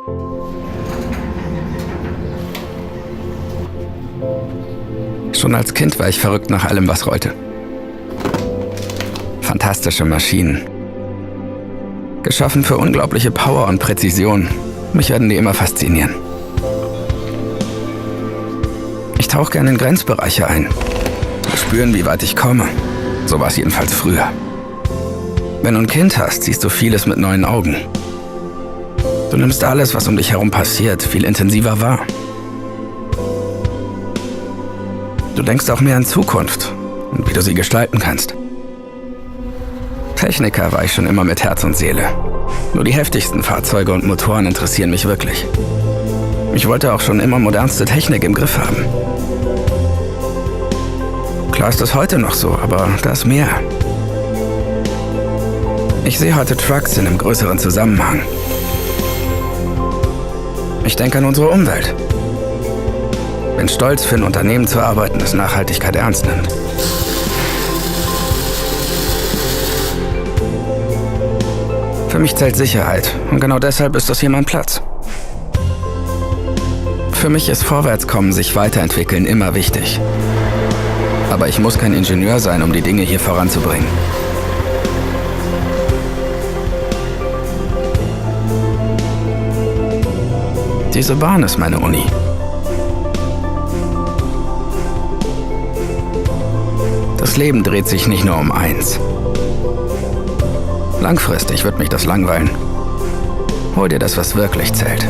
Schon als Kind war ich verrückt nach allem, was rollte. Fantastische Maschinen. Geschaffen für unglaubliche Power und Präzision. Mich werden die immer faszinieren. Ich tauche gerne in Grenzbereiche ein. Spüren, wie weit ich komme. So war es jedenfalls früher. Wenn du ein Kind hast, siehst du vieles mit neuen Augen. Du nimmst alles, was um dich herum passiert, viel intensiver wahr. Du denkst auch mehr an Zukunft und wie du sie gestalten kannst. Techniker war ich schon immer mit Herz und Seele. Nur die heftigsten Fahrzeuge und Motoren interessieren mich wirklich. Ich wollte auch schon immer modernste Technik im Griff haben. Klar ist das heute noch so, aber da ist mehr. Ich sehe heute Trucks in einem größeren Zusammenhang. Ich denke an unsere Umwelt. Bin stolz, für ein Unternehmen zu arbeiten, das Nachhaltigkeit ernst nimmt. Für mich zählt Sicherheit und genau deshalb ist das hier mein Platz. Für mich ist Vorwärtskommen, sich weiterentwickeln immer wichtig. Aber ich muss kein Ingenieur sein, um die Dinge hier voranzubringen. Diese Bahn ist meine Uni. Das Leben dreht sich nicht nur um eins. Langfristig wird mich das langweilen. Hol dir das, was wirklich zählt.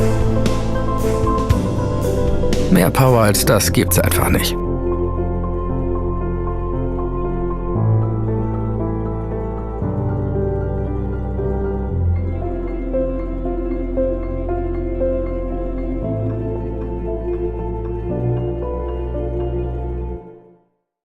Mehr Power als das gibt's einfach nicht.